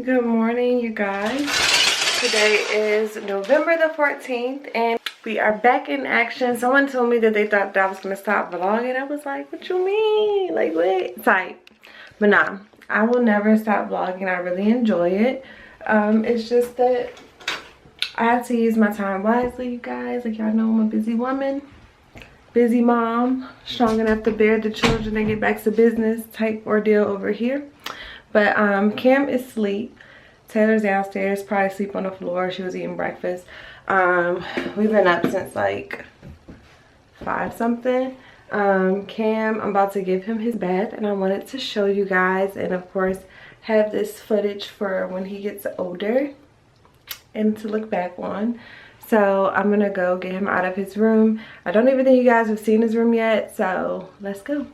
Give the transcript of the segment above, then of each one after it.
Good morning, you guys. Today is November the 14th and we are back in action. Someone told me that they thought that I was going to stop vlogging. I was like, what you mean? Like, what? Type. But nah, I will never stop vlogging. I really enjoy it. It's just that I have to use my time wisely, you guys. Like, y'all know I'm a busy woman, busy mom, strong enough to bear the children and get back to business type ordeal over here. But Cam is asleep. Taylor's downstairs, probably asleep on the floor. She was eating breakfast. We've been up since like 5 something. Cam, I'm about to give him his bath and I wanted to show you guys and of course have this footage for when he gets older and to look back on. So I'm gonna go get him out of his room. I don't even think you guys have seen his room yet, so let's go.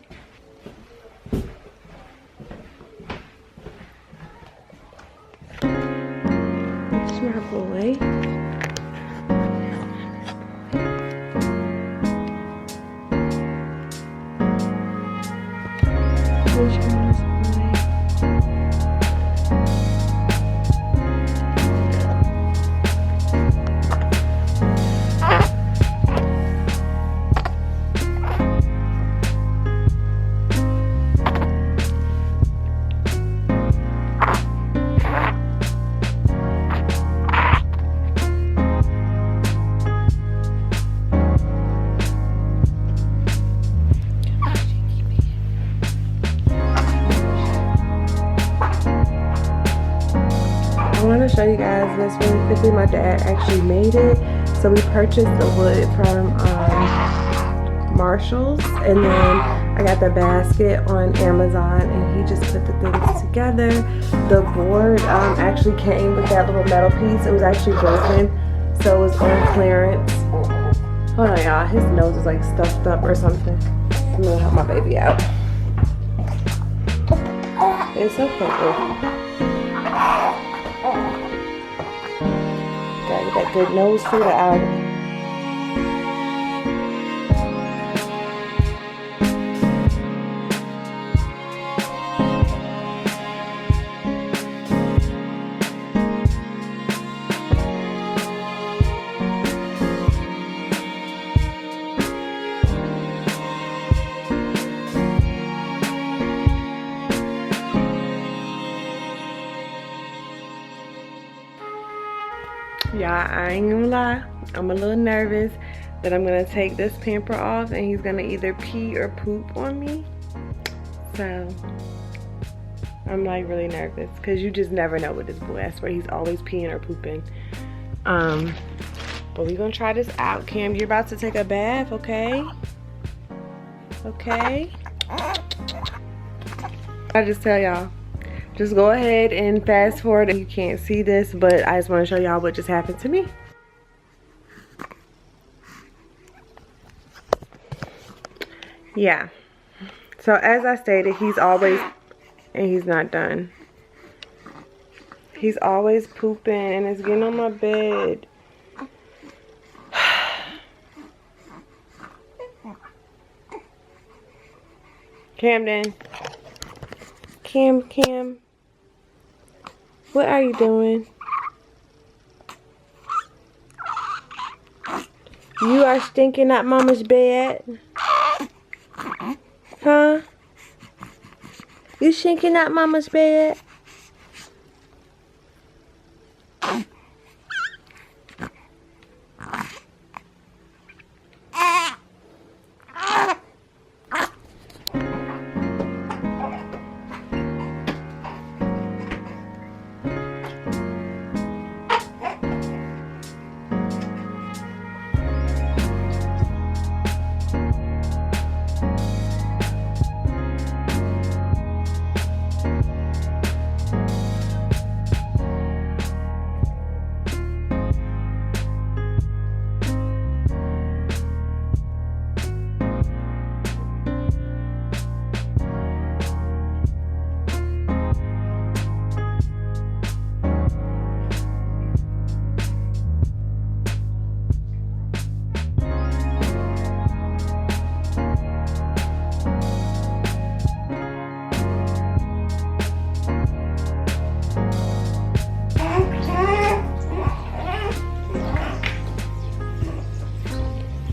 That's my boy. I want to show you guys this really quickly. My dad actually made it. So we purchased the wood from Marshall's, and then I got the basket on Amazon and he just put the things together. The board actually came with that little metal piece. It was actually broken, so it was on clearance. Hold on, y'all. His nose is like stuffed up or something. I'm gonna help my baby out. It's okay. Gotta get that good nose fluid out. Y'all, I ain't gonna lie, I'm a little nervous that I'm gonna take this pamper off and he's gonna either pee or poop on me. So I'm like really nervous because you just never know with this boy. I swear he's always peeing or pooping. But we're gonna try this out. Cam, you're about to take a bath, okay? Okay. I just tell y'all, just go ahead and fast forward. You can't see this, but I just want to show y'all what just happened to me. Yeah. So as I stated, he's always, and he's not done. He's always pooping and it's getting on my bed. Camden. Cam. What are you doing? You are stinking up mama's bed. Huh? You stinking up mama's bed?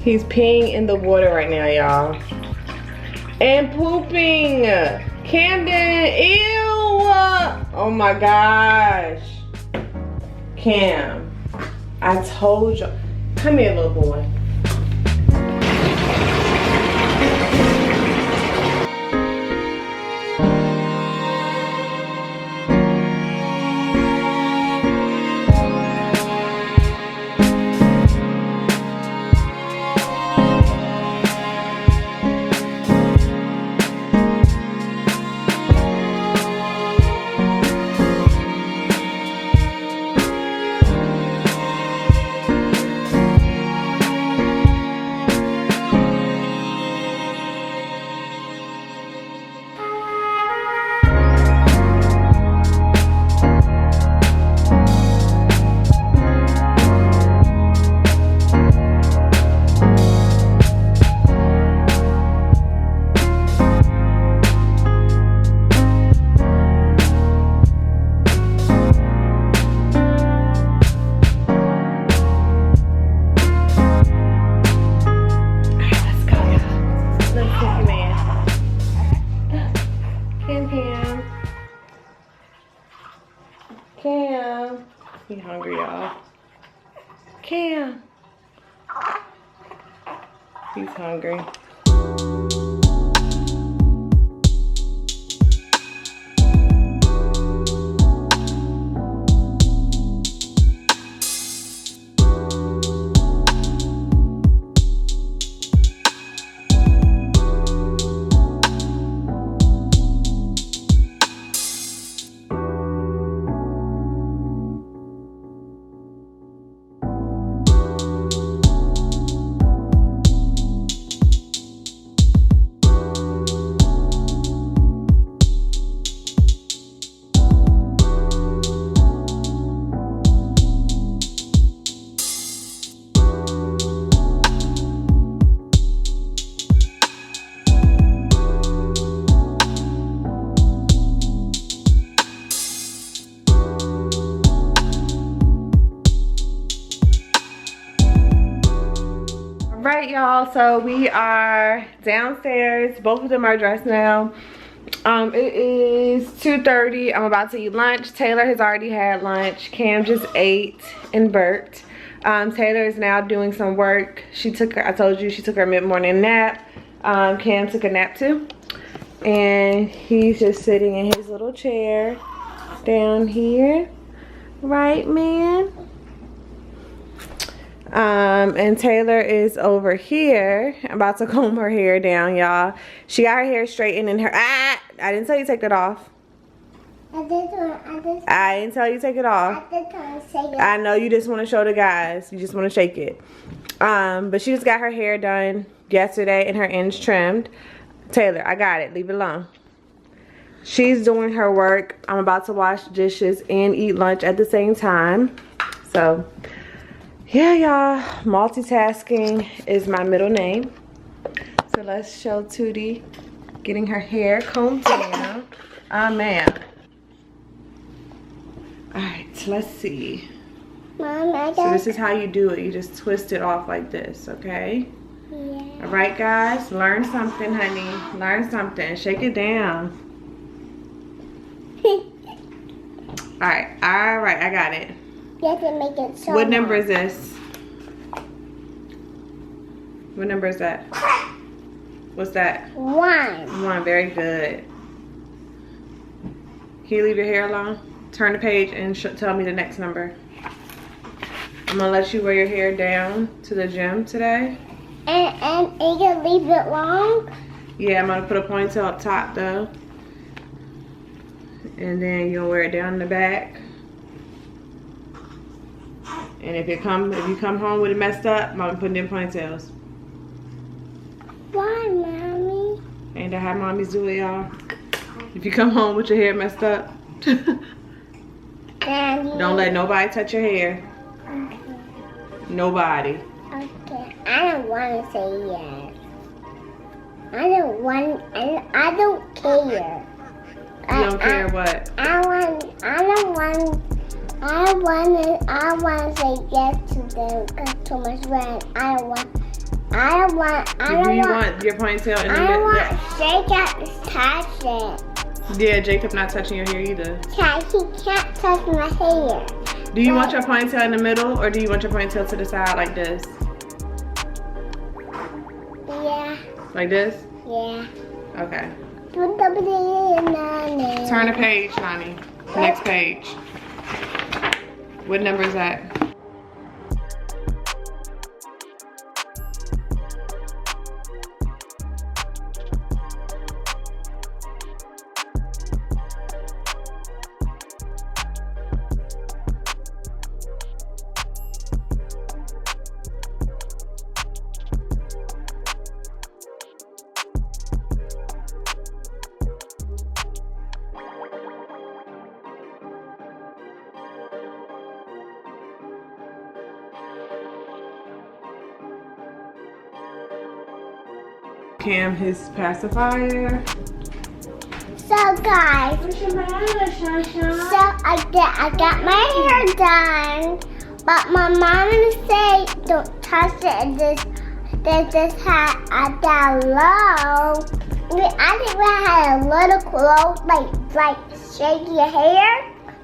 He's peeing in the water right now, y'all. And pooping. Camden, ew. Oh my gosh. Cam, I told you. Come here, little boy. Cam. He hungry, y'all. Cam. He's hungry. Right, y'all, so we are downstairs. Both of them are dressed now. It is 2:30. I'm about to eat lunch. Taylor has already had lunch. Cam just ate and burped. Taylor is now doing some work. I told you she took her mid-morning nap. Cam took a nap too, and he's just sitting in his little chair down here. Right, man? And Taylor is over here. I'm about to comb her hair down, y'all. She got her hair straightened in her. I didn't tell you to take it off. I didn't tell you to take it off. I know you just want to show the guys. You just want to shake it. But she just got her hair done yesterday and her ends trimmed. Taylor, I got it. Leave it alone. She's doing her work. I'm about to wash dishes and eat lunch at the same time. So yeah, y'all, multitasking is my middle name. So let's show Tootie getting her hair combed down. Man. Alright, let's see. Mom, so this is how you do it. You just twist it off like this, okay? Yeah. Alright, guys, learn something, honey. Learn something. Shake it down. Alright, I got it. You have to make it so. What number is this? What number is that? What's that? 1. 1, very good. Can you leave your hair alone? Turn the page and tell me the next number. I'm gonna let you wear your hair down to the gym today. And you can leave it long? Yeah, I'm gonna put a ponytail up top though. And then you'll wear it down in the back. And if you come home with it messed up, Mama putting in ponytails. Why, Mommy? Ain't that how mommies do it, y'all? If you come home with your hair messed up, Daddy. Don't let nobody touch your hair. Okay. Nobody. Okay. I don't want to say yes. I don't care. You don't care what? I want to say yes to them because too much rent. I don't want I don't want your ponytail in the I middle? don't want Jacob to touch it. Yeah, Jacob not touching your hair either. Yeah, he can't touch my hair. Do you want your ponytail in the middle or do you want your ponytail to the side like this? Yeah. Like this? Yeah. Okay. Turn Turn the page, Nani. Next page. What number is that? Cam his pacifier. So guys, so I got my hair done, but my mom said don't touch it. This hat down low. I think we had a little close, like shaky hair,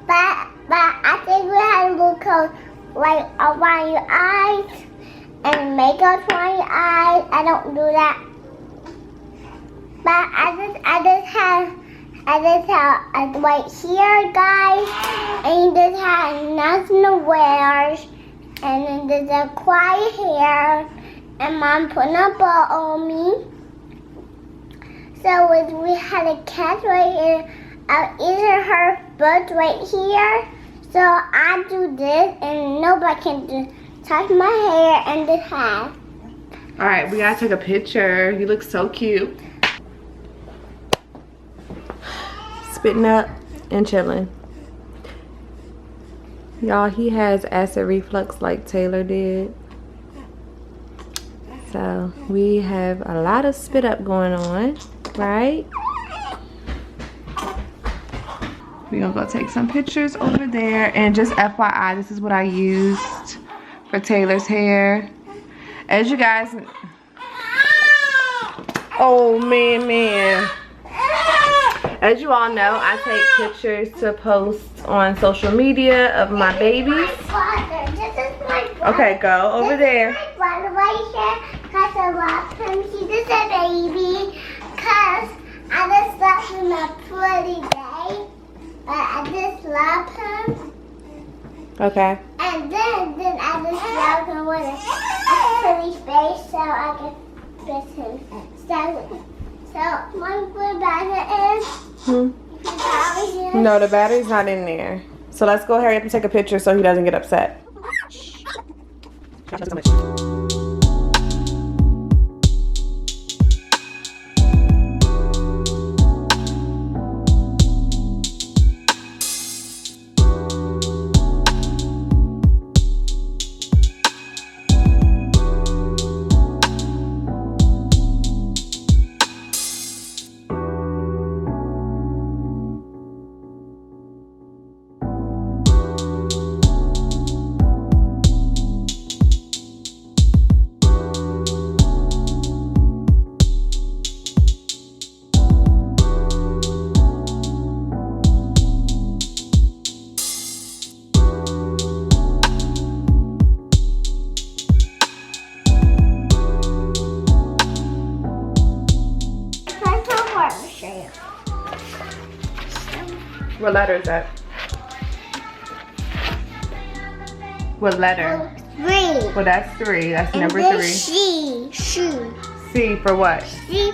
but I think we had a little close, like around your eyes and makeup around your eyes. I don't do that. But I just have right here, guys, and this has nothing to wear, and then there's a quiet hair, and Mom put a bow on me. So we had a cat right here, either her foot right here. So I do this, and nobody can touch my hair and this hat. All right, we gotta take a picture. You look so cute. Spitting up and chilling. Y'all, he has acid reflux like Taylor did. So we have a lot of spit up going on, right? We're gonna go take some pictures over there. And just FYI, this is what I used for Taylor's hair. As you guys, oh man. As you all know, I take pictures to post on social media of my babies. This is my brother. Okay, go over there. This is my brother right here, because I love him. He just a baby, because I just love him a pretty day, but I just love him. Okay. And then I just love him with a pretty face, so I can kiss him. So my brother is. No, the battery's not in there. So let's go hurry up and take a picture so he doesn't get upset. What letter is that? What letter? 3. Well, that's 3. That's number 3. C. C for what? C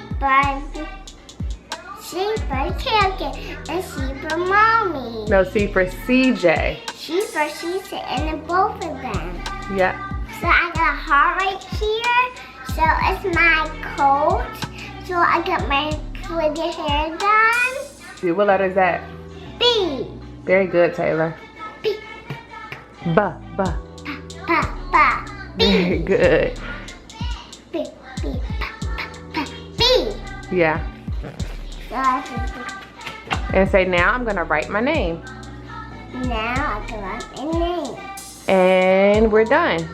for Kiki, and C for Mommy. No, C for CJ. C for CJ, and then both of them. Yep. So I got a heart right here. So it's my coat. So I got my pretty hair done. See, what letter is that? B. Very good, Taylor. B. Ba. B. Very good. B. B. Yeah. So I can, And say, now I'm going to write my name. now I can write my name. And we're done.